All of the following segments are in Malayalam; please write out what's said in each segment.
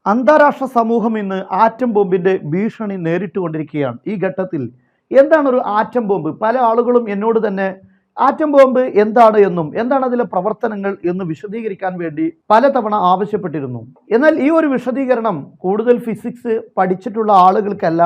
അന്താരാഷ്ട്ര സമൂഹം ഇന്ന് ആറ്റം ബോംബിന്റെ ഭീഷണി നേരിട്ടുകൊണ്ടിരിക്കുകയാണ്. ഈ ഘട്ടത്തിൽ എന്താണ് ഒരു ആറ്റം ബോംബ്? പല ആളുകളും എന്നോട് തന്നെ ആറ്റം ബോംബ് എന്താണ് എന്നും എന്താണ് അതിലെ പ്രവർത്തനങ്ങൾ എന്ന് വിശദീകരിക്കാൻ വേണ്ടി പലതവണ ആവശ്യപ്പെട്ടിരുന്നു. എന്നാൽ ഈ ഒരു വിശദീകരണം കൂടുതൽ ഫിസിക്സ് പഠിച്ചിട്ടുള്ള ആളുകൾക്കല്ല,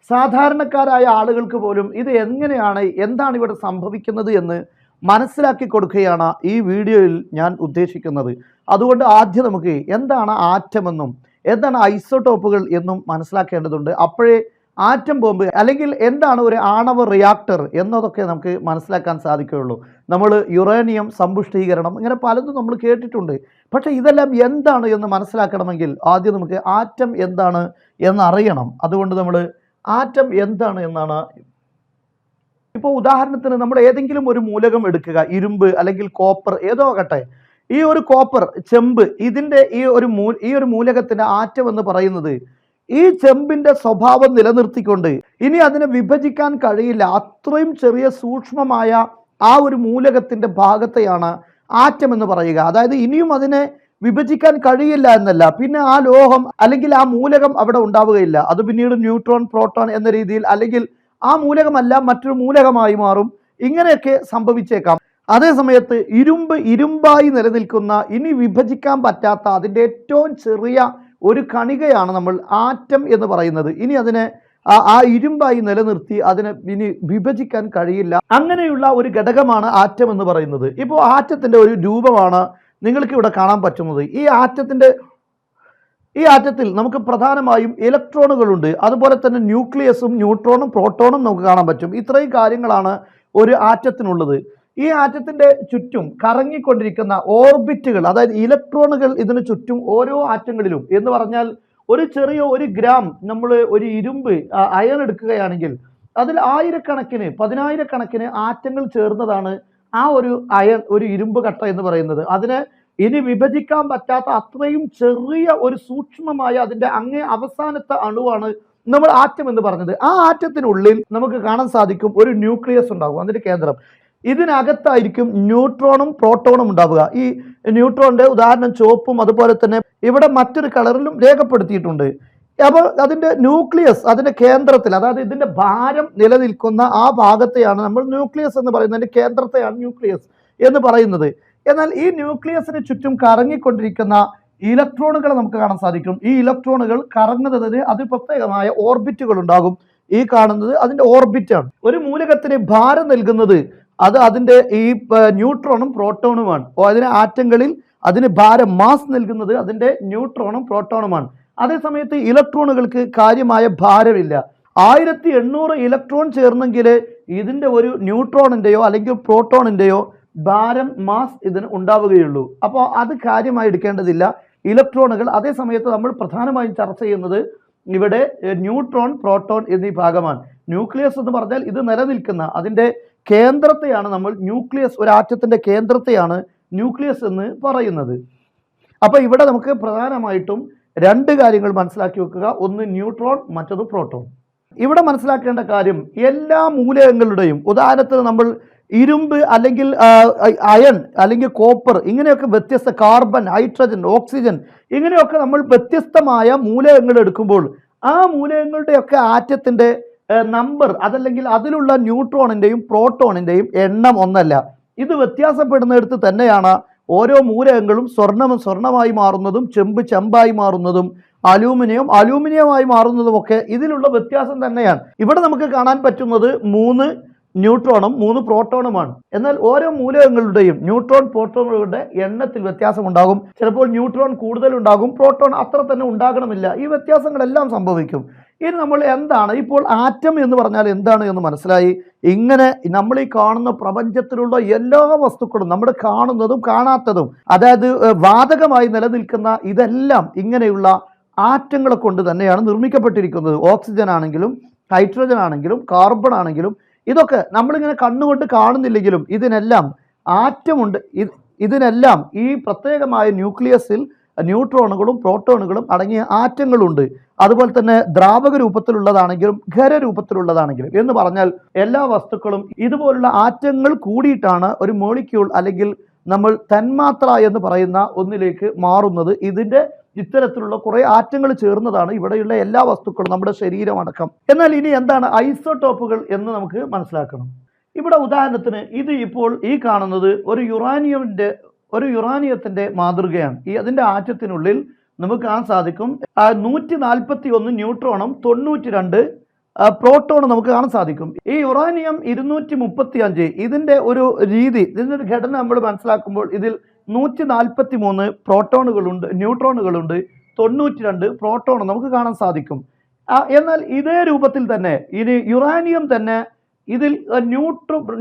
സാധാരണക്കാരായ ആളുകൾക്ക് പോലും ഇത് എങ്ങനെയാണ്, എന്താണ് ഇവിടെ സംഭവിക്കുന്നത് എന്ന് മനസ്സിലാക്കി കൊടുക്കുകയാണ് ഈ വീഡിയോയിൽ ഞാൻ ഉദ്ദേശിക്കുന്നത്. അതുകൊണ്ട് ആദ്യം നമുക്ക് എന്താണ് ആറ്റമെന്നും എന്താണ് ഐസോടോപ്പുകൾ എന്നും മനസ്സിലാക്കേണ്ടതുണ്ട്. അപ്പോഴേ ആറ്റം ബോംബ് അല്ലെങ്കിൽ എന്താണ് ഒരു ആണവ റിയാക്ടർ എന്നതൊക്കെ നമുക്ക് മനസ്സിലാക്കാൻ സാധിക്കുകയുള്ളൂ. നമ്മൾ യുറേനിയം സമ്പുഷ്ടീകരണം ഇങ്ങനെ പലതും നമ്മൾ കേട്ടിട്ടുണ്ട്. പക്ഷേ ഇതെല്ലാം എന്താണ് എന്ന് മനസ്സിലാക്കണമെങ്കിൽ ആദ്യം നമുക്ക് ആറ്റം എന്താണ് എന്നറിയണം. അതുകൊണ്ട് നമ്മൾ ആറ്റം എന്താണ് എന്നാണ്. ഇപ്പോൾ ഉദാഹരണത്തിന് നമ്മൾ ഏതെങ്കിലും ഒരു മൂലകം എടുക്കുക, ഇരുമ്പ് അല്ലെങ്കിൽ കോപ്പർ ഏതോ ആകട്ടെ. ഈ ഒരു കോപ്പർ, ചെമ്പ്, ഇതിൻ്റെ ഈ ഒരു മൂലകത്തിൻ്റെ ആറ്റം എന്ന് പറയുന്നത് ഈ ചെമ്പിൻ്റെ സ്വഭാവം നിലനിർത്തിക്കൊണ്ട് ഇനി അതിനെ വിഭജിക്കാൻ കഴിയില്ല, അത്രയും ചെറിയ സൂക്ഷ്മമായ ആ ഒരു മൂലകത്തിൻ്റെ ഭാഗത്തെയാണ് ആറ്റം എന്ന് പറയുക. അതായത് ഇനിയും അതിനെ വിഭജിക്കാൻ കഴിയില്ല എന്നല്ല, പിന്നെ ആ ലോഹം അല്ലെങ്കിൽ ആ മൂലകം അവിടെ ഉണ്ടാവുകയില്ല. അത് പിന്നീട് ന്യൂട്രോൺ, പ്രോട്ടോൺ എന്ന രീതിയിൽ, അല്ലെങ്കിൽ ആ മൂലകമല്ല മറ്റൊരു മൂലകമായി മാറും. ഇങ്ങനെയൊക്കെ സംഭവിച്ചേക്കാം. അതേ സമയത്ത് ഇരുമ്പായി നിലനിൽക്കുന്ന, ഇനി വിഭജിക്കാൻ പറ്റാത്ത അതിൻ്റെ ഏറ്റവും ചെറിയ ഒരു കണികയാണ് നമ്മൾ ആറ്റം എന്ന് പറയുന്നത്. ഇനി അതിനെ ആ ഇരുമ്പായി നിലനിർത്തി അതിനെ ഇനി വിഭജിക്കാൻ കഴിയില്ല. അങ്ങനെയുള്ള ഒരു ഘടകമാണ് ആറ്റം എന്ന് പറയുന്നത്. ഇപ്പോൾ ആറ്റത്തിൻ്റെ ഒരു രൂപമാണ് നിങ്ങൾക്ക് ഇവിടെ കാണാൻ പറ്റുന്നത്. ഈ ആറ്റത്തിൽ നമുക്ക് പ്രധാനമായും ഇലക്ട്രോണുകളുണ്ട്, അതുപോലെ തന്നെ ന്യൂക്ലിയസും ന്യൂട്രോണും പ്രോട്ടോണും നമുക്ക് കാണാൻ പറ്റും. ഇത്രയും കാര്യങ്ങളാണ് ഒരു ആറ്റത്തിനുള്ളത്. ഈ ആറ്റത്തിന്റെ ചുറ്റും കറങ്ങിക്കൊണ്ടിരിക്കുന്ന ഓർബിറ്റുകൾ, അതായത് ഇലക്ട്രോണുകൾ ഇതിന് ചുറ്റും ഓരോ ആറ്റങ്ങളിലും എന്ന് പറഞ്ഞാൽ ഒരു ഗ്രാം നമ്മൾ ഒരു ഇരുമ്പ് അയൺ എടുക്കുകയാണെങ്കിൽ അതിൽ ആയിരക്കണക്കിന്, പതിനായിരക്കണക്കിന് ആറ്റങ്ങൾ ചേർന്നതാണ് ആ ഒരു ഇരുമ്പ് കട്ട എന്ന് പറയുന്നത്. അതിനെ ഇനി വിഭജിക്കാൻ പറ്റാത്ത അത്രയും ചെറിയ ഒരു സൂക്ഷ്മമായ അതിൻ്റെ അങ്ങേ അവസാനത്തെ അണുവാണ് നമ്മൾ ആറ്റം എന്ന് പറഞ്ഞത്. ആ ആറ്റത്തിനുള്ളിൽ നമുക്ക് കാണാൻ സാധിക്കും ഒരു ന്യൂക്ലിയസ് ഉണ്ടാകും, അതിൻ്റെ കേന്ദ്രം. ഇതിനകത്തായിരിക്കും ന്യൂട്രോണും പ്രോട്ടോണും ഉണ്ടാവുക. ഈ ന്യൂട്രോണിന്റെ ഉദാഹരണം ചുവപ്പും അതുപോലെ തന്നെ ഇവിടെ മറ്റൊരു കളറിലും രേഖപ്പെടുത്തിയിട്ടുണ്ട്. അപ്പോൾ അതിൻ്റെ ന്യൂക്ലിയസ്, അതിൻ്റെ കേന്ദ്രത്തിൽ, അതായത് ഇതിൻ്റെ ഭാരം നിലനിൽക്കുന്ന ആ ഭാഗത്തെയാണ് നമ്മൾ ന്യൂക്ലിയസ് എന്ന് പറയുന്നത്. അതിൻ്റെ കേന്ദ്രത്തെയാണ് ന്യൂക്ലിയസ് എന്ന് പറയുന്നത്. എന്നാൽ ഈ ന്യൂക്ലിയസിന് ചുറ്റും കറങ്ങിക്കൊണ്ടിരിക്കുന്ന ഇലക്ട്രോണുകൾ നമുക്ക് കാണാൻ സാധിക്കും. ഈ ഇലക്ട്രോണുകൾ കറങ്ങുന്നതിന് അത് പ്രത്യേകമായ ഓർബിറ്റുകൾ ഉണ്ടാകും. ഈ കാണുന്നത് അതിൻ്റെ ഓർബിറ്റാണ്. ഒരു മൂലകത്തിന് ഭാരം നൽകുന്നത് അത് അതിൻ്റെ ഈ ന്യൂട്രോണും പ്രോട്ടോണുമാണ്. അതിന് ആറ്റങ്ങളിൽ അതിന് ഭാരം, മാസ് നൽകുന്നത് അതിൻ്റെ ന്യൂട്രോണും പ്രോട്ടോണുമാണ്. അതേസമയത്ത് ഇലക്ട്രോണുകൾക്ക് കാര്യമായ ഭാരമില്ല. 1800 ഇലക്ട്രോൺ ചേർന്നെങ്കിൽ ഇതിൻ്റെ ഒരു ന്യൂട്രോണിൻ്റെയോ അല്ലെങ്കിൽ പ്രോട്ടോണിൻ്റെയോ ഭാരം, മാസ് ഇതിന് ഉണ്ടാവുകയുള്ളൂ. അപ്പോൾ അത് കാര്യമായി എടുക്കേണ്ടതില്ല ഇലക്ട്രോണുകൾ. അതേ സമയത്ത് നമ്മൾ പ്രധാനമായും ചർച്ച ചെയ്യുന്നത് ഇവിടെ ന്യൂട്രോൺ, പ്രോട്ടോൺ എന്നീ ഭാഗമാണ്. ന്യൂക്ലിയസ് എന്ന് പറഞ്ഞാൽ ഇത് നിലനിൽക്കുന്ന അതിൻ്റെ കേന്ദ്രത്തെയാണ് നമ്മൾ ന്യൂക്ലിയസ്, ഒരു ആറ്റത്തിൻ്റെ കേന്ദ്രത്തെയാണ് ന്യൂക്ലിയസ് എന്ന് പറയുന്നത്. അപ്പോൾ ഇവിടെ നമുക്ക് പ്രധാനമായിട്ടും രണ്ട് കാര്യങ്ങൾ മനസ്സിലാക്കി വെക്കുക. ഒന്ന് ന്യൂട്രോൺ, മറ്റത് പ്രോട്ടോൺ. ഇവിടെ മനസ്സിലാക്കേണ്ട കാര്യം എല്ലാ മൂലകങ്ങളുടെയും, ഉദാഹരണത്തിന് നമ്മൾ ഇരുമ്പ് അല്ലെങ്കിൽ അയൺ അല്ലെങ്കിൽ കോപ്പർ, ഇങ്ങനെയൊക്കെ വ്യത്യസ്ത, കാർബൺ, ഹൈഡ്രജൻ, ഓക്സിജൻ, ഇങ്ങനെയൊക്കെ നമ്മൾ വ്യത്യസ്തമായ മൂലകങ്ങൾ എടുക്കുമ്പോൾ ആ മൂലകങ്ങളുടെയൊക്കെ ആറ്റത്തിൻ്റെ നമ്പർ, അതല്ലെങ്കിൽ അതിലുള്ള ന്യൂട്രോണിൻ്റെയും പ്രോട്ടോണിൻ്റെയും എണ്ണം ഒന്നല്ല. ഇത് വ്യത്യാസപ്പെടുന്നിടത്ത് തന്നെയാണ് ഓരോ മൂലകങ്ങളും സ്വർണ്ണമായി മാറുന്നതും ചെമ്പായി മാറുന്നതും അലൂമിനിയമായി മാറുന്നതുമൊക്കെ ഇതിലുള്ള വ്യത്യാസം തന്നെയാണ്. ഇവിടെ നമുക്ക് കാണാൻ പറ്റുന്നത് 3 ന്യൂട്രോണും 3 പ്രോട്ടോണുമാണ്. എന്നാൽ ഓരോ മൂലകങ്ങളുടെയും ന്യൂട്രോൺ, പ്രോട്ടോണുകളുടെ എണ്ണത്തിൽ വ്യത്യാസം ഉണ്ടാകും. ചിലപ്പോൾ ന്യൂട്രോൺ കൂടുതലുണ്ടാകും, പ്രോട്ടോൺ അത്ര തന്നെ ഉണ്ടാകണമില്ല. ഈ വ്യത്യാസങ്ങളെല്ലാം സംഭവിക്കും. ഇനി നമ്മൾ എന്താണ് ഇപ്പോൾ ആറ്റം എന്ന് പറഞ്ഞാൽ എന്താണ് എന്ന് മനസ്സിലായി. ഇങ്ങനെ നമ്മൾ ഈ കാണുന്ന പ്രപഞ്ചത്തിലുള്ള എല്ലാ വസ്തുക്കളും, നമ്മൾ കാണുന്നതും കാണാത്തതും, അതായത് വാതകമായി നിലനിൽക്കുന്ന ഇതെല്ലാം ഇങ്ങനെയുള്ള ആറ്റങ്ങളെ കൊണ്ട് തന്നെയാണ് നിർമ്മിക്കപ്പെട്ടിരിക്കുന്നത്. ഓക്സിജൻ ആണെങ്കിലും ഹൈഡ്രജൻ ആണെങ്കിലും കാർബൺ ആണെങ്കിലും ഇതൊക്കെ നമ്മളിങ്ങനെ കണ്ണുകൊണ്ട് കാണുന്നില്ലെങ്കിലും ഇതിനെല്ലാം ആറ്റമുണ്ട്. ഇതിനെല്ലാം ഈ പ്രത്യേകമായ ന്യൂക്ലിയസിൽ ന്യൂട്രോണുകളും പ്രോട്ടോണുകളും അടങ്ങിയ ആറ്റങ്ങളുണ്ട്. അതുപോലെ തന്നെ ദ്രാവക രൂപത്തിലുള്ളതാണെങ്കിലും ഖരരൂപത്തിലുള്ളതാണെങ്കിലും എന്ന് പറഞ്ഞാൽ എല്ലാ വസ്തുക്കളും ഇതുപോലുള്ള ആറ്റങ്ങൾ കൂടിയിട്ടാണ് ഒരു മോളിക്യൂൾ അല്ലെങ്കിൽ നമ്മൾ തന്മാത്ര എന്ന് പറയുന്ന ഒന്നിലേക്ക് മാറുന്നത്. ഇതിൻ്റെ ഇത്തരത്തിലുള്ള കുറെ ആറ്റങ്ങൾ ചേർന്നതാണ് ഇവിടെയുള്ള എല്ലാ വസ്തുക്കളും, നമ്മുടെ ശരീരമടക്കം. എന്നാൽ ഇനി എന്താണ് ഐസോടോപ്പുകൾ എന്ന് നമുക്ക് മനസ്സിലാക്കണം. ഇവിടെ ഉദാഹരണത്തിന് ഇത് ഇപ്പോൾ ഈ കാണുന്നത് ഒരു യുറാനിയത്തിന്റെ മാതൃകയാണ്. അതിന്റെ ആറ്റത്തിനുള്ളിൽ നമുക്ക് കാണാൻ സാധിക്കും 141 ന്യൂട്രോണും 92 പ്രോട്ടോണും നമുക്ക് കാണാൻ സാധിക്കും. ഈ യുറാനിയം 235 ഇതിന്റെ ഒരു രീതി, ഇതിന്റെ ഒരു ഘടന നമ്മൾ മനസ്സിലാക്കുമ്പോൾ ഇതിൽ 143 പ്രോട്ടോണുകളുണ്ട്, ന്യൂട്രോണുകളുണ്ട്, 92 പ്രോട്ടോൺ നമുക്ക് കാണാൻ സാധിക്കും. എന്നാൽ ഇതേ രൂപത്തിൽ തന്നെ ഇനി യുറാനിയം തന്നെ ഇതിൽ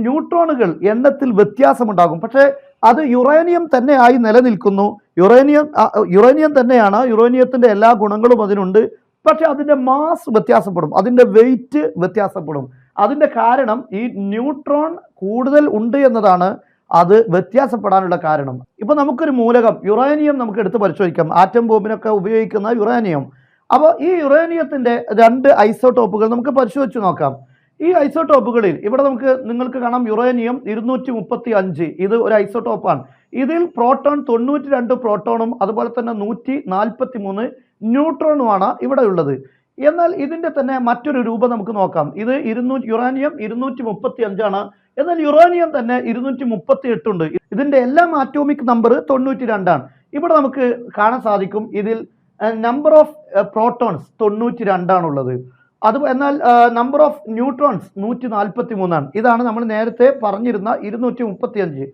ന്യൂട്രോണുകൾ എണ്ണത്തിൽ വ്യത്യാസമുണ്ടാകും. പക്ഷേ അത് യുറേനിയം തന്നെയായി നിലനിൽക്കുന്നു. യുറേനിയം തന്നെയാണ്, യുറേനിയത്തിന്റെ എല്ലാ ഗുണങ്ങളും അതിനുണ്ട്. പക്ഷെ അതിന്റെ മാസ് വ്യത്യാസപ്പെടും, അതിന്റെ വെയിറ്റ് വ്യത്യാസപ്പെടും. അതിന്റെ കാരണം ഈ ന്യൂട്രോൺ കൂടുതൽ ഉണ്ട് എന്നതാണ് അത് വ്യത്യാസപ്പെടാനുള്ള കാരണം. ഇപ്പൊ നമുക്കൊരു മൂലകം യുറേനിയം നമുക്ക് എടുത്ത് പരിശോധിക്കാം, ആറ്റം ബോംബിനൊക്കെ ഉപയോഗിക്കുന്ന യുറേനിയം. അപ്പോൾ ഈ യുറേനിയത്തിന്റെ 2 ഐസോടോപ്പുകൾ നമുക്ക് പരിശോധിച്ച് നോക്കാം. ഈ ഐസോടോപ്പുകളിൽ ഇവിടെ നിങ്ങൾക്ക് കാണാം യുറേനിയം 235, ഇത് ഒരു ഐസോടോപ്പാണ്. ഇതിൽ പ്രോട്ടോൺ 92 പ്രോട്ടോണും അതുപോലെ തന്നെ 143 ന്യൂട്രോണുമാണ് ഇവിടെ ഉള്ളത്. എന്നാൽ ഇതിന്റെ തന്നെ മറ്റൊരു രൂപം നമുക്ക് നോക്കാം. ഇത് യുറാനിയം 235 ആണ്, എന്നാൽ യുറേനിയം തന്നെ 238 ഉണ്ട്. ഇതിന്റെ എല്ലാം ആറ്റോമിക് നമ്പർ 92 ആണ്. ഇവിടെ നമുക്ക് കാണാൻ സാധിക്കും ഇതിൽ നമ്പർ ഓഫ് പ്രോട്ടോൺസ് 92 ആണുള്ളത്. എന്നാൽ നമ്പർ ഓഫ് ന്യൂട്രോൺസ് 143 ആണ്. ഇതാണ് നമ്മൾ നേരത്തെ പറഞ്ഞിരുന്ന 235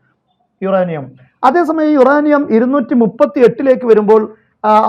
യുറേനിയം. അതേസമയം യുറേനിയം 238 വരുമ്പോൾ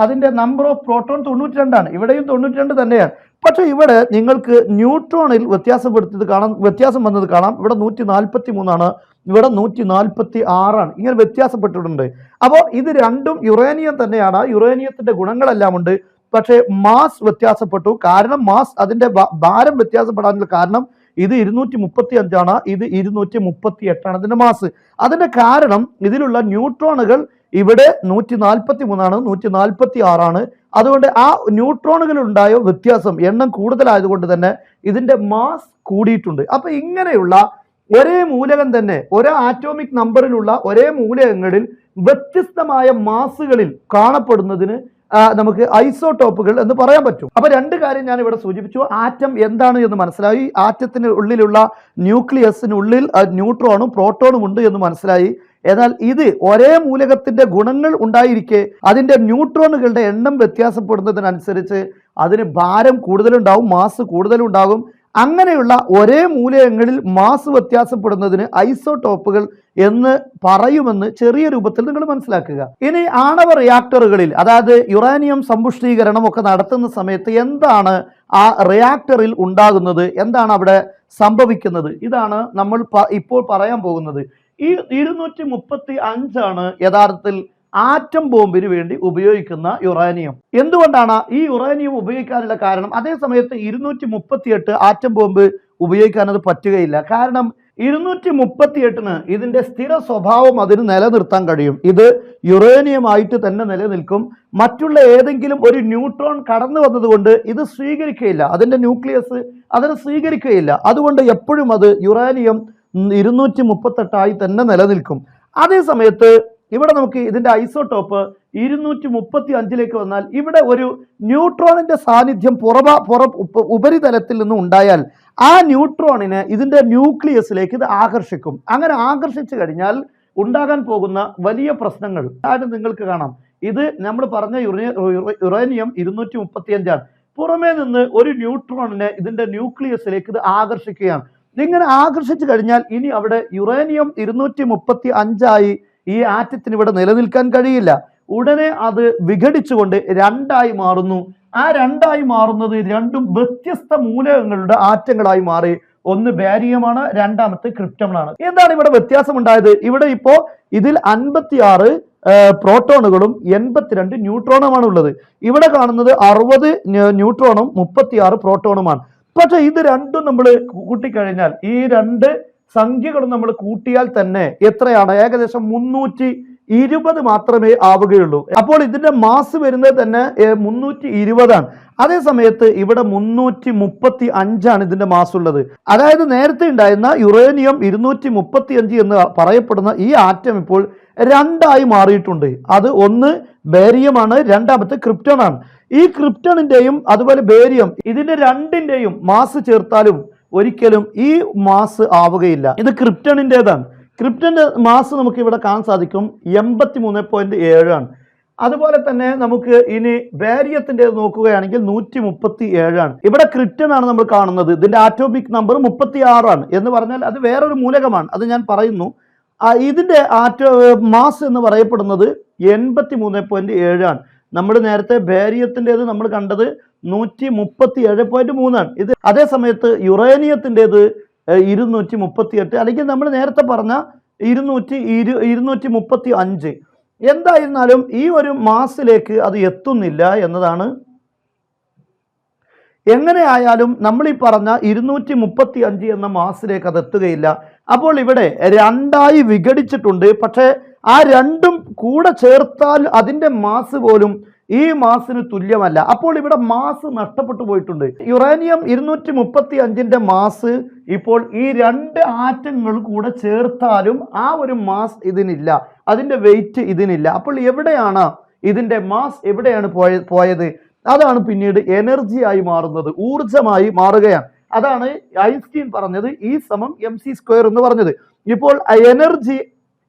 അതിന്റെ നമ്പർ ഓഫ് പ്രോട്ടോൺ 92 ആണ്. ഇവിടെയും 92 തന്നെയാണ്. പക്ഷെ ഇവിടെ നിങ്ങൾക്ക് ന്യൂട്രോണിൽ വ്യത്യാസം വന്നത് കാണാം. ഇവിടെ 143 ആണ്, ഇവിടെ 146 ആണ്. ഇങ്ങനെ വ്യത്യാസപ്പെട്ടിട്ടുണ്ട്. അപ്പോൾ ഇത് രണ്ടും യുറേനിയം തന്നെയാണ്, യുറേനിയത്തിന്റെ ഗുണങ്ങളെല്ലാം ഉണ്ട്. പക്ഷേ മാസ് വ്യത്യാസപ്പെട്ടു. കാരണം മാസ്, അതിന്റെ ഭാരം വ്യത്യാസപ്പെടാനുള്ള കാരണം ഇത് 235 ആണ്, ഇത് 238 ആണ് അതിന്റെ മാസ്. അതിന്റെ കാരണം ഇതിലുള്ള ന്യൂട്രോണുകൾ ഇവിടെ 143 ആണ്, 146 ആണ്. അതുകൊണ്ട് ആ ന്യൂട്രോണുകൾ ഉണ്ടായ വ്യത്യാസം, എണ്ണം കൂടുതലായതുകൊണ്ട് തന്നെ ഇതിന്റെ മാസ് കൂടിയിട്ടുണ്ട്. അപ്പൊ ഇങ്ങനെയുള്ള ഒരേ മൂലകം തന്നെ, ഒരേ ആറ്റോമിക് നമ്പറിലുള്ള ഒരേ മൂലകങ്ങളിൽ വ്യത്യസ്തമായ മാസുകളിൽ കാണപ്പെടുന്നതിന് നമുക്ക് ഐസോടോപ്പുകൾ എന്ന് പറയാൻ പറ്റും. അപ്പൊ 2 കാര്യം ഞാൻ ഇവിടെ സൂചിപ്പിച്ചു. ആറ്റം എന്താണ് എന്ന് മനസ്സിലായി, ആറ്റത്തിന് ഉള്ളിലുള്ള ന്യൂക്ലിയസിനുള്ളിൽ ന്യൂട്രോണും പ്രോട്ടോണും ഉണ്ട് എന്ന് മനസ്സിലായി. എന്നാൽ ഇത് ഒരേ മൂലകത്തിന്റെ ഗുണങ്ങൾ ഉണ്ടായിരിക്കെ അതിന്റെ ന്യൂട്രോണുകളുടെ എണ്ണം വ്യത്യാസപ്പെടുന്നതിനനുസരിച്ച് അതിന് ഭാരം കൂടുതലുണ്ടാവും, മാസ് കൂടുതലുണ്ടാകും. അങ്ങനെയുള്ള ഒരേ മൂലകങ്ങളിൽ മാസ് വ്യത്യാസപ്പെടുന്നതിന് ഐസോടോപ്പുകൾ എന്ന് പറയുമെന്ന് ചെറിയ രൂപത്തിൽ നിങ്ങൾ മനസ്സിലാക്കുക. ഇനി ആണവ റിയാക്ടറുകളിൽ, അതായത് യുറാനിയം സമ്പുഷ്ടീകരണം ഒക്കെ നടത്തുന്ന സമയത്ത് എന്താണ് ആ റിയാക്ടറിൽ ഉണ്ടാകുന്നത്, എന്താണ് അവിടെ സംഭവിക്കുന്നത്, ഇതാണ് നമ്മൾ ഇപ്പോൾ പറയാൻ പോകുന്നത്. ഈ 235 ആണ് യഥാർത്ഥത്തിൽ ആറ്റം ബോംബിന് വേണ്ടി ഉപയോഗിക്കുന്ന യുറേനിയം. എന്തുകൊണ്ടാണ് ഈ യുറേനിയം ഉപയോഗിക്കാനുള്ള കാരണം? അതേ സമയത്ത് 238 ആറ്റം ബോംബ് ഉപയോഗിക്കാൻ അത് പറ്റുകയില്ല. കാരണം 238-ന് ഇതിന്റെ സ്ഥിര സ്വഭാവം അതിന് നിലനിർത്താൻ കഴിയും. ഇത് യുറേനിയമായിട്ട് തന്നെ നിലനിൽക്കും. മറ്റുള്ള ഏതെങ്കിലും ഒരു ന്യൂട്രോൺ കടന്നു വന്നതുകൊണ്ട് ഇത് സ്വീകരിക്കുകയില്ല, അതിന്റെ ന്യൂക്ലിയസ് അതിനെ സ്വീകരിക്കുകയില്ല. അതുകൊണ്ട് എപ്പോഴും അത് യുറേനിയം 238 തന്നെ നിലനിൽക്കും. അതേ സമയത്ത് ഇവിടെ നമുക്ക് ഇതിന്റെ ഐസോടോപ്പ് 235 വന്നാൽ ഇവിടെ ഒരു ന്യൂട്രോണിന്റെ സാന്നിധ്യം ഉപരിതലത്തിൽ നിന്ന് ഉണ്ടായാൽ ആ ന്യൂട്രോണിനെ ഇതിന്റെ ന്യൂക്ലിയസിലേക്ക് ഇത് ആകർഷിക്കും. അങ്ങനെ ആകർഷിച്ചു കഴിഞ്ഞാൽ ഉണ്ടാകാൻ പോകുന്ന വലിയ പ്രശ്നങ്ങൾ നിങ്ങൾക്ക് കാണാം. ഇത് നമ്മൾ പറഞ്ഞ യുറേനിയം 235 ആണ്. പുറമേ നിന്ന് ഒരു ന്യൂട്രോണിനെ ഇതിന്റെ ന്യൂക്ലിയസിലേക്ക് ഇത് ആകർഷിക്കുകയാണ്. ഇങ്ങനെ ആകർഷിച്ചു കഴിഞ്ഞാൽ ഇനി അവിടെ യുറേനിയം 235 ഈ ആറ്റത്തിന് ഇവിടെ നിലനിൽക്കാൻ കഴിയില്ല. ഉടനെ അത് വിഘടിച്ചുകൊണ്ട് 2 മാറുന്നു. ആ 2 മാറുന്നത് രണ്ടും വ്യത്യസ്ത മൂലകങ്ങളുടെ ആറ്റങ്ങളായി മാറി. ഒന്ന് ബാരിയമാണ്, രണ്ടാമത്തെ ക്രിപ്റ്റമാണ്. എന്താണ് ഇവിടെ വ്യത്യാസം ഉണ്ടായത്? ഇവിടെ ഇപ്പോ ഇതിൽ 56 പ്രോട്ടോണുകളും 82 ന്യൂട്രോണുമാണ് ഉള്ളത്. ഇവിടെ കാണുന്നത് 60 ന്യൂട്രോണും 36 പ്രോട്ടോണുമാണ്. പക്ഷെ ഇത് രണ്ടും നമ്മൾ കൂട്ടിക്കഴിഞ്ഞാൽ, ഈ 2 സംഖ്യകളും നമ്മൾ കൂട്ടിയാൽ തന്നെ എത്രയാണ്? ഏകദേശം 320 മാത്രമേ ആവുകയുള്ളൂ. അപ്പോൾ ഇതിന്റെ മാസ് വരുന്നത് തന്നെ 320 ആണ്. അതേ സമയത്ത് ഇവിടെ 335 ഇതിന്റെ മാസ് ഉള്ളത്. അതായത് നേരത്തെ ഉണ്ടായിരുന്ന യുറേനിയം 235 എന്ന് പറയപ്പെടുന്ന ഈ ആറ്റം ഇപ്പോൾ രണ്ടായി മാറിയിട്ടുണ്ട്. അത് ഒന്ന് ബേരിയമാണ്, രണ്ടാമത്തെ ക്രിപ്റ്റൺ ആണ്. ഈ ക്രിപ്റ്റണിന്റെയും അതുപോലെ ബേരിയം ഇതിന്റെ രണ്ടിന്റെയും മാസ് ചേർത്താലും ഒരിക്കലും ഈ മാസ് ആവുകയില്ല. ഇത് ക്രിപ്റ്റണിൻ്റെതാണ്. ക്രിപ്റ്റന്റെ മാസ് നമുക്ക് ഇവിടെ കാണാൻ സാധിക്കും 83.7 ആണ്. അതുപോലെ തന്നെ നമുക്ക് ഇനി ബാരിയത്തിന്റെ നോക്കുകയാണെങ്കിൽ 137 ആണ്. ഇവിടെ ക്രിപ്റ്റൺ ആണ് നമ്മൾ കാണുന്നത്. ഇതിന്റെ ആറ്റോമിക് നമ്പർ 36 ആണ്. എന്ന് പറഞ്ഞാൽ അത് വേറൊരു മൂലകമാണ്, അത് ഞാൻ പറയുന്നു. ഇതിന്റെ മാസ് എന്ന് പറയപ്പെടുന്നത് 83.7 ആണ്. നമ്മൾ നേരത്തെ ബാരിയത്തിൻ്റെത് നമ്മൾ കണ്ടത് 137.3 ആണ്. ഇത് അതേ സമയത്ത് യുറേനിയത്തിൻ്റെത് 238, അല്ലെങ്കിൽ നമ്മൾ നേരത്തെ പറഞ്ഞ 235. എന്തായിരുന്നാലും ഈ ഒരു മാസിലേക്ക് അത് എത്തുന്നില്ല എന്നതാണ്. എങ്ങനെയായാലും നമ്മൾ ഈ പറഞ്ഞ 235 എന്ന മാസിലേക്ക് അത് എത്തുകയില്ല. അപ്പോൾ ഇവിടെ രണ്ടായി വിഘടിച്ചിട്ടുണ്ട്. പക്ഷേ ആ രണ്ടും കൂടെ ചേർത്താൽ അതിൻ്റെ മാസ് പോലും ഈ മാസിന് തുല്യമല്ല. അപ്പോൾ ഇവിടെ മാസ് നഷ്ടപ്പെട്ടു പോയിട്ടുണ്ട്. യുറേനിയം 235ന്റെ മാസ് ഇപ്പോൾ ഈ രണ്ട് ആറ്റങ്ങൾ കൂടെ ചേർത്താലും ആ ഒരു മാസ് ഇതിനില്ല, അതിൻ്റെ വെയിറ്റ് ഇതിനില്ല. അപ്പോൾ എവിടെയാണ് ഇതിൻ്റെ മാസ്, എവിടെയാണ് പോയത്? അതാണ് പിന്നീട് എനർജിയായി മാറുന്നത്, ഊർജമായി മാറുകയാണ്. അതാണ് ഐൻസ്റ്റീൻ പറഞ്ഞത് E=mc² എന്ന് പറഞ്ഞത്. ഇപ്പോൾ എനർജി,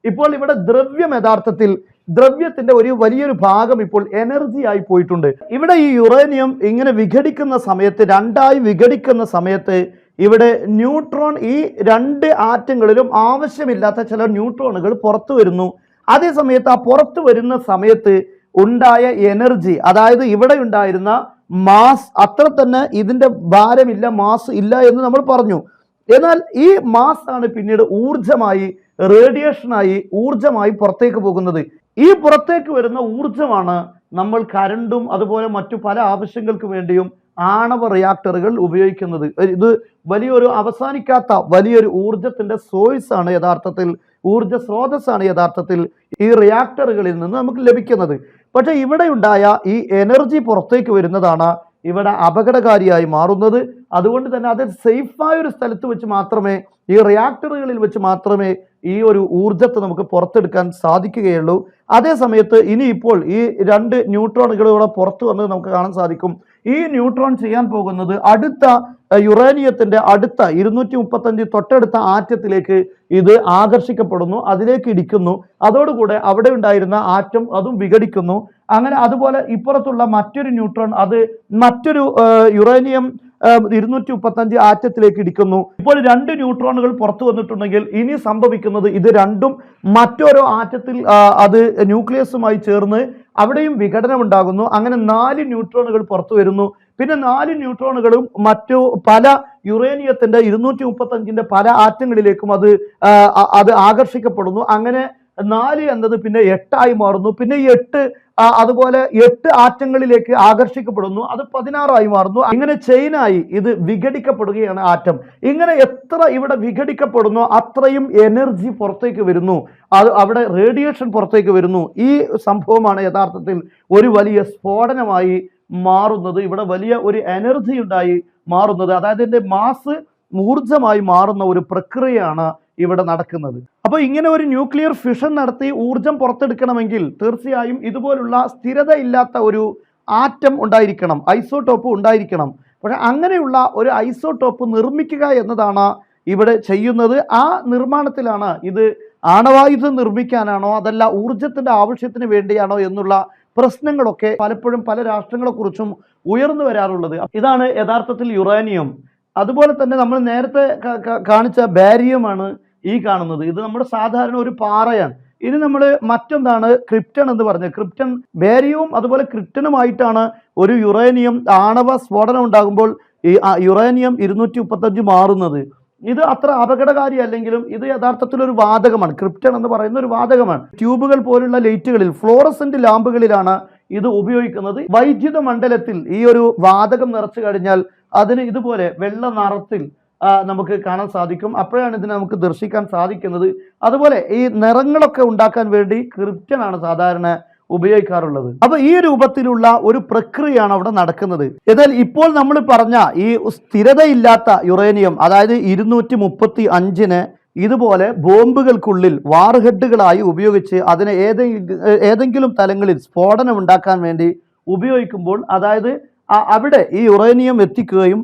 ഇപ്പോൾ ഇവിടെ ദ്രവ്യം, യഥാർത്ഥത്തിൽ ദ്രവ്യത്തിന്റെ വലിയൊരു ഭാഗം ഇപ്പോൾ എനർജി ആയി പോയിട്ടുണ്ട്. ഇവിടെ ഈ യുറേനിയം ഇങ്ങനെ വിഘടിക്കുന്ന സമയത്ത്, രണ്ടായി വിഘടിക്കുന്ന സമയത്ത് ഇവിടെ ന്യൂട്രോൺ, ഈ രണ്ട് ആറ്റങ്ങളിലും ആവശ്യമില്ലാത്ത ചില ന്യൂട്രോണുകൾ പുറത്തു വരുന്നു. അതേ സമയത്ത് ആ പുറത്തു വരുന്ന സമയത്ത് ഉണ്ടായ എനർജി, അതായത് ഇവിടെ ഉണ്ടായിരുന്ന മാസ് അത്ര തന്നെ ഇതിന്റെ ഭാരമില്ല, മാസ് ഇല്ല എന്ന് നമ്മൾ പറഞ്ഞു. എന്നാൽ ഈ മാസ് ആണ് പിന്നീട് ഊർജമായി, റേഡിയേഷനായി, ഊർജമായി പുറത്തേക്ക് പോകുന്നത്. ഈ പുറത്തേക്ക് വരുന്ന ഊർജമാണ് നമ്മൾ കരണ്ടും അതുപോലെ മറ്റു പല ആവശ്യങ്ങൾക്ക് വേണ്ടിയും ആണവ റിയാക്ടറുകൾ ഉപയോഗിക്കുന്നത്. ഇത് വലിയൊരു അവസാനിക്കാത്ത വലിയൊരു ഊർജത്തിന്റെ സോഴ്സ് ആണ് യഥാർത്ഥത്തിൽ, ഊർജ സ്രോതസ്സാണ് യഥാർത്ഥത്തിൽ ഈ റിയാക്ടറുകളിൽ നിന്ന് നമുക്ക് ലഭിക്കുന്നത്. പക്ഷെ ഇവിടെ ഉണ്ടായ ഈ എനർജി പുറത്തേക്ക് വരുന്നതാണ് ഇവിടെ അപകടകാരിയായി മാറുന്നത്. അതുകൊണ്ട് തന്നെ അത് സേഫായ ഒരു സ്ഥലത്ത് വെച്ച് മാത്രമേ, ഈ റിയാക്ടറുകളിൽ വെച്ച് മാത്രമേ ഈ ഒരു ഊർജത്തെ നമുക്ക് പുറത്തെടുക്കാൻ സാധിക്കുകയുള്ളൂ. അതേ സമയത്ത് ഇനിയിപ്പോൾ ഈ രണ്ട് ന്യൂട്രോണുകളിലൂടെ പുറത്തു വന്നത് നമുക്ക് കാണാൻ സാധിക്കും. ഈ ന്യൂട്രോൺ ചെയ്യാൻ പോകുന്നത് അടുത്ത യുറേനിയത്തിന്റെ അടുത്ത 235 തൊട്ടടുത്ത ആറ്റത്തിലേക്ക് ഇത് ആകർഷിക്കപ്പെടുന്നു, അതിലേക്ക് ഇടിക്കുന്നു. അതോടുകൂടെ അവിടെ ഉണ്ടായിരുന്ന ആറ്റം അതും വിഘടിക്കുന്നു. അങ്ങനെ അതുപോലെ ഇപ്പുറത്തുള്ള മറ്റൊരു ന്യൂട്രോൺ അത് മറ്റൊരു യുറേനിയം 235 ആറ്റത്തിലേക്ക് ഇടിക്കുന്നു. ഇപ്പോൾ രണ്ട് ന്യൂട്രോണുകൾ പുറത്തു വന്നിട്ടുണ്ടെങ്കിൽ ഇനി സംഭവിക്കുന്നത് ഇത് രണ്ടും മറ്റോരോ ആറ്റത്തിൽ അത് ന്യൂക്ലിയസുമായി ചേർന്ന് അവിടെയും വിഘടനം ഉണ്ടാകുന്നു. അങ്ങനെ 4 ന്യൂട്രോണുകൾ പുറത്തു വരുന്നു. പിന്നെ 4 ന്യൂട്രോണുകളും മറ്റു പല യുറേനിയത്തിന്റെ 235ന്റെ പല ആറ്റങ്ങളിലേക്കും അത് ആകർഷിക്കപ്പെടുന്നു. അങ്ങനെ 4 എന്നത് പിന്നെ 8 മാറുന്നു. പിന്നെ ഈ 8 അതുപോലെ 8 ആറ്റങ്ങളിലേക്ക് ആകർഷിക്കപ്പെടുന്നു, അത് 16 മാറുന്നു. ഇങ്ങനെ ചെയിനായി ഇത് വിഘടിക്കപ്പെടുകയാണ് ആറ്റം. ഇങ്ങനെ എത്ര ഇവിടെ വിഘടിക്കപ്പെടുന്നു അത്രയും എനർജി പുറത്തേക്ക് വരുന്നു, അത് അവിടെ റേഡിയേഷൻ പുറത്തേക്ക് വരുന്നു. ഈ സംഭവമാണ് യഥാർത്ഥത്തിൽ ഒരു വലിയ സ്ഫോടനമായി മാറുന്നത്, ഇവിടെ വലിയ ഒരു എനർജി ഉണ്ടായി മാറുന്നത്. അതായത് ഇതിന്റെ മാസ് ഊർജമായി മാറുന്ന ഒരു പ്രക്രിയയാണ് ഇവിടെ നടക്കുന്നത്. അപ്പോൾ ഇങ്ങനെ ഒരു ന്യൂക്ലിയർ ഫിഷൻ നടത്തി ഊർജം പുറത്തെടുക്കണമെങ്കിൽ തീർച്ചയായും ഇതുപോലുള്ള സ്ഥിരത ഇല്ലാത്ത ഒരു ആറ്റം ഉണ്ടായിരിക്കണം, ഐസോടോപ്പ് ഉണ്ടായിരിക്കണം. പക്ഷെ അങ്ങനെയുള്ള ഒരു ഐസോടോപ്പ് നിർമ്മിക്കുക എന്നതാണ് ഇവിടെ ചെയ്യുന്നത്. ആ നിർമ്മാണത്തിലാണ് ഇത് ആണവായുധം നിർമ്മിക്കാനാണോ അതല്ല ഊർജത്തിന്റെ ആവശ്യത്തിന് വേണ്ടിയാണോ എന്നുള്ള പ്രശ്നങ്ങളൊക്കെ പലപ്പോഴും പല രാഷ്ട്രങ്ങളെക്കുറിച്ചും ഉയർന്നു വരാറുള്ളത്. ഇതാണ് യഥാർത്ഥത്തിൽ യുറേനിയം. അതുപോലെ തന്നെ നമ്മൾ നേരത്തെ കാണിച്ച ബാരിയമാണ് ഈ കാണുന്നത്. ഇത് നമ്മുടെ സാധാരണ ഒരു പാറയാണ്. ഇനി നമ്മൾ മറ്റൊന്നാണ് ക്രിപ്റ്റൺ എന്ന് പറഞ്ഞത്. ക്രിപ്റ്റൺ, ബാരിയവും അതുപോലെ ക്രിപ്റ്റനുമായിട്ടാണ് ഒരു യുറേനിയം ആണവ സ്ഫോടനം ഉണ്ടാകുമ്പോൾ ഈ യുറേനിയം 235 മാറുന്നത്. ഇത് അത്ര അപകടകാരി അല്ലെങ്കിലും ഇത് യഥാർത്ഥത്തിൽ ഒരു വാതകമാണ്. ക്രിപ്റ്റൺ എന്ന് പറയുന്ന ഒരു വാതകമാണ്. ട്യൂബുകൾ പോലുള്ള ലൈറ്റുകളിൽ, ഫ്ലോറസെന്റ് ലാമ്പുകളിലാണ് ഇത് ഉപയോഗിക്കുന്നത്. വൈദ്യുത മണ്ഡലത്തിൽ ഈ ഒരു വാതകം നിറച്ചു കഴിഞ്ഞാൽ അതിന് ഇതുപോലെ വെള്ള നിറത്തിൽ നമുക്ക് കാണാൻ സാധിക്കും. അപ്പോഴാണ് ഇതിനെ നമുക്ക് ദർശിക്കാൻ സാധിക്കുന്നത്. അതുപോലെ ഈ നിറങ്ങളൊക്കെ ഉണ്ടാക്കാൻ വേണ്ടി ക്രിപ്റ്റൻ ആണ് സാധാരണ ഉപയോഗിക്കാറുള്ളത്. അപ്പൊ ഈ രൂപത്തിലുള്ള ഒരു പ്രക്രിയയാണ് അവിടെ നടക്കുന്നത്. എന്നാൽ ഇപ്പോൾ നമ്മൾ പറഞ്ഞ ഈ സ്ഥിരതയില്ലാത്ത യുറേനിയം, അതായത് 235 ഇതുപോലെ ബോംബുകൾക്കുള്ളിൽ വാർഹെഡുകളായി ഉപയോഗിച്ച് അതിനെ ഏതെങ്കിലും തലങ്ങളിൽ സ്ഫോടനം ഉണ്ടാക്കാൻ വേണ്ടി ഉപയോഗിക്കുമ്പോൾ, അതായത് അവിടെ ഈ യുറേനിയം എത്തിക്കുകയും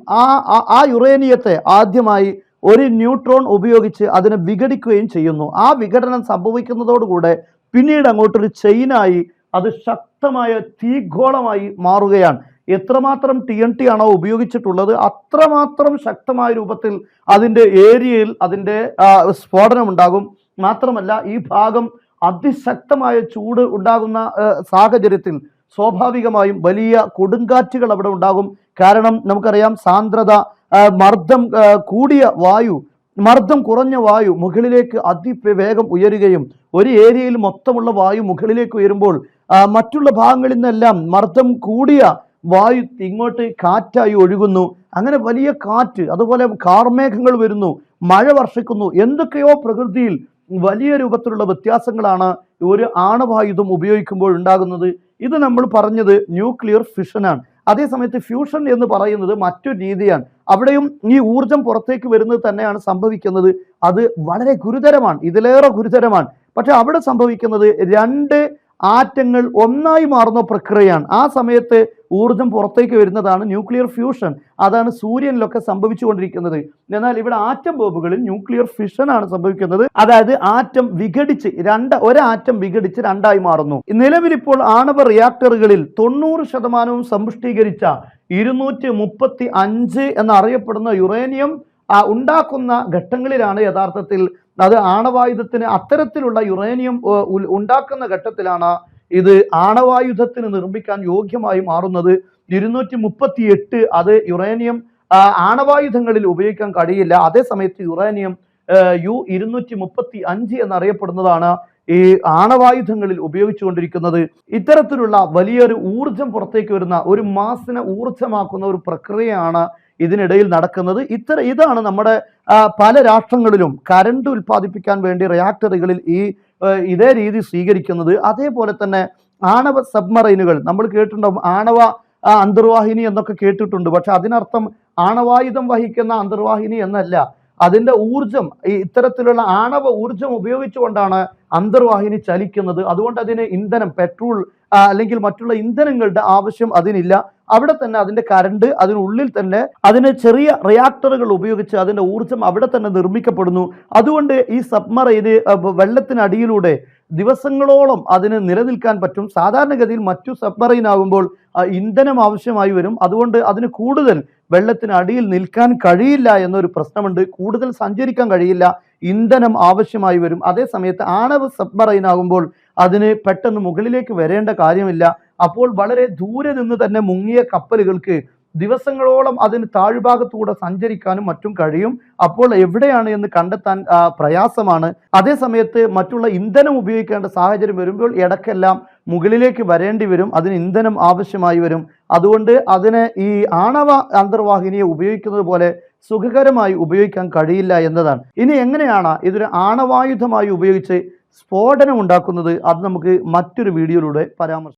ആ യുറേനിയത്തെ ആദ്യമായി ഒരു ന്യൂട്രോൺ ഉപയോഗിച്ച് അതിനെ വിഘടിക്കുകയും ചെയ്യുന്നു. ആ വിഘടനം സംഭവിക്കുന്നതോടുകൂടെ പിന്നീട് അങ്ങോട്ടൊരു ചെയിനായി അത് ശക്തമായ തീഗോളമായി മാറുകയാണ്. എത്രമാത്രം TNT ആണോ ഉപയോഗിച്ചിട്ടുള്ളത് അത്രമാത്രം ശക്തമായ രൂപത്തിൽ അതിൻ്റെ ഏരിയയിൽ അതിൻ്റെ സ്ഫോടനം ഉണ്ടാകും. മാത്രമല്ല ഈ ഭാഗം അതിശക്തമായ ചൂട് ഉണ്ടാകുന്ന സാഹചര്യത്തിൽ സ്വാഭാവികമായും വലിയ കൊടുങ്കാറ്റുകൾ അവിടെ ഉണ്ടാകും. കാരണം നമുക്കറിയാം സാന്ദ്രത, മർദ്ദം കൂടിയ വായു, മർദ്ദം കുറഞ്ഞ വായു മുകളിലേക്ക് അതിവേഗം ഉയരുകയും ഒരു ഏരിയയിൽ മൊത്തമുള്ള വായു മുകളിലേക്ക് ഉയരുമ്പോൾ മറ്റുള്ള ഭാഗങ്ങളിൽ നിന്നെല്ലാം മർദ്ദം കൂടിയ വായു ഇങ്ങോട്ട് കാറ്റായി ഒഴുകുന്നു. അങ്ങനെ വലിയ കാറ്റ്, അതുപോലെ കാർമേഘങ്ങൾ വരുന്നു, മഴ വർഷിക്കുന്നു. എന്തൊക്കെയോ പ്രകൃതിയിൽ വലിയ രൂപത്തിലുള്ള വ്യത്യാസങ്ങളാണ് ഒരു ആണവായുധം ഉപയോഗിക്കുമ്പോൾ ഉണ്ടാകുന്നത്. ഇത് നമ്മൾ പറഞ്ഞത് ന്യൂക്ലിയർ ഫിഷനാണ്. അതേസമയത്ത് ഫ്യൂഷൻ എന്ന് പറയുന്നത് മറ്റൊരു രീതിയാണ്. അവിടെയും ഈ ഊർജം പുറത്തേക്ക് വരുന്നത് തന്നെയാണ് സംഭവിക്കുന്നത്. അത് വളരെ ഗുരുതരമാണ്, ഇതിലേറെ ഗുരുതരമാണ്. പക്ഷെ അവിടെ സംഭവിക്കുന്നത് രണ്ട് ആറ്റങ്ങൾ ഒന്നായി മാറുന്ന പ്രക്രിയയാണ്. ആ സമയത്ത് ഊർജം പുറത്തേക്ക് വരുന്നതാണ് ന്യൂക്ലിയർ ഫ്യൂഷൻ. അതാണ് സൂര്യനിലൊക്കെ സംഭവിച്ചുകൊണ്ടിരിക്കുന്നത്. എന്നാൽ ഇവിടെ ആറ്റം ബോംബുകളിൽ ന്യൂക്ലിയർ ഫിഷൻ ആണ് സംഭവിക്കുന്നത്. അതായത് ആറ്റം വിഘടിച്ച് ഒരാറ്റം വിഘടിച്ച് രണ്ടായി മാറുന്നു. നിലവിലിപ്പോൾ ആണവ റിയാക്ടറുകളിൽ 90% സമ്പുഷ്ടീകരിച്ച 235 എന്നറിയപ്പെടുന്ന യുറേനിയം ഉണ്ടാക്കുന്ന ഘട്ടങ്ങളിലാണ് യഥാർത്ഥത്തിൽ അത് ആണവായുധത്തിന് അത്തരത്തിലുള്ള യുറേനിയം ഉണ്ടാക്കുന്ന ഘട്ടത്തിലാണ് ഇത് ആണവായുധത്തിന് നിർമ്മിക്കാൻ യോഗ്യമായി മാറുന്നത്. 238 അത് യുറേനിയം ആണവായുധങ്ങളിൽ ഉപയോഗിക്കാൻ കഴിയില്ല. അതേസമയത്ത് യുറേനിയം U-235 എന്നറിയപ്പെടുന്നതാണ് ഈ ആണവായുധങ്ങളിൽ ഉപയോഗിച്ചുകൊണ്ടിരിക്കുന്നത്. ഇത്തരത്തിലുള്ള വലിയൊരു ഊർജം പുറത്തേക്ക് വരുന്ന ഒരു മാസിനെ ഊർജമാക്കുന്ന ഒരു പ്രക്രിയയാണ് ഇതിനിടയിൽ നടക്കുന്നത്. ഇതാണ് നമ്മുടെ പല രാഷ്ട്രങ്ങളിലും കരണ്ട് ഉൽപ്പാദിപ്പിക്കാൻ വേണ്ടി റിയാക്ടറുകളിൽ ഇതേ രീതി സ്വീകരിക്കുന്നത്. അതേപോലെ തന്നെ ആണവ സബ്മറൈനുകൾ നമ്മൾ കേട്ടിട്ടുണ്ടാവും. ആണവ അന്തർവാഹിനി എന്നൊക്കെ കേട്ടിട്ടുണ്ട്. പക്ഷെ അതിനർത്ഥം ആണവായുധം വഹിക്കുന്ന അന്തർവാഹിനി എന്നല്ല. അതിൻ്റെ ഊർജം, ഇത്തരത്തിലുള്ള ആണവ ഊർജം ഉപയോഗിച്ചുകൊണ്ടാണ് അന്തർവാഹിനി ചലിക്കുന്നത്. അതുകൊണ്ട് അതിന് ഇന്ധനം, പെട്രോൾ അല്ലെങ്കിൽ മറ്റുള്ള ഇന്ധനങ്ങളുടെ ആവശ്യം അതിനില്ല. അവിടെ തന്നെ അതിൻ്റെ കരണ്ട് അതിനുള്ളിൽ തന്നെ അതിന് ചെറിയ റിയാക്ടറുകൾ ഉപയോഗിച്ച് അതിൻ്റെ ഊർജം അവിടെ തന്നെ നിർമ്മിക്കപ്പെടുന്നു. അതുകൊണ്ട് ഈ സബ്മറൈന് വെള്ളത്തിനടിയിലൂടെ ദിവസങ്ങളോളം അതിന് നിലനിൽക്കാൻ പറ്റും. സാധാരണഗതിയിൽ മറ്റു സബ്മറൈൻ ആകുമ്പോൾ ഇന്ധനം ആവശ്യമായി വരും. അതുകൊണ്ട് അതിന് കൂടുതൽ വെള്ളത്തിനടിയിൽ നിൽക്കാൻ കഴിയില്ല എന്നൊരു പ്രശ്നമുണ്ട്. കൂടുതൽ സഞ്ചരിക്കാൻ കഴിയില്ല, ഇന്ധനം ആവശ്യമായി വരും. അതേസമയത്ത് ആണവ സബ്മറൈൻ ആകുമ്പോൾ അതിന് പെട്ടെന്ന് മുകളിലേക്ക് വരേണ്ട കാര്യമില്ല. അപ്പോൾ വളരെ ദൂരെ നിന്ന് തന്നെ മുങ്ങിയ കപ്പലുകൾക്ക് ദിവസങ്ങളോളം അതിന് താഴ്ഭാഗത്തൂടെ സഞ്ചരിക്കാനും മറ്റും കഴിയും. അപ്പോൾ എവിടെയാണ് എന്ന് കണ്ടെത്താൻ പ്രയാസമാണ്. അതേസമയത്ത് മറ്റുള്ള ഇന്ധനം ഉപയോഗിക്കേണ്ട സാഹചര്യം വരുമ്പോൾ ഇടയ്ക്കെല്ലാം മുകളിലേക്ക് വരേണ്ടി വരും, അതിന് ഇന്ധനം ആവശ്യമായി വരും. അതുകൊണ്ട് അതിനെ ഈ ആണവ അന്തർവാഹിനിയെ ഉപയോഗിക്കുന്നത് പോലെ സുഖകരമായി ഉപയോഗിക്കാൻ കഴിയില്ല എന്നതാണ്. ഇനി എങ്ങനെയാണ് ഇതൊരു ആണവായുധമായി ഉപയോഗിച്ച് സ്ഫോടനം ഉണ്ടാക്കുന്നത്, അത് നമുക്ക് മറ്റൊരു വീഡിയോയിലൂടെ പരാമർശിക്കാം.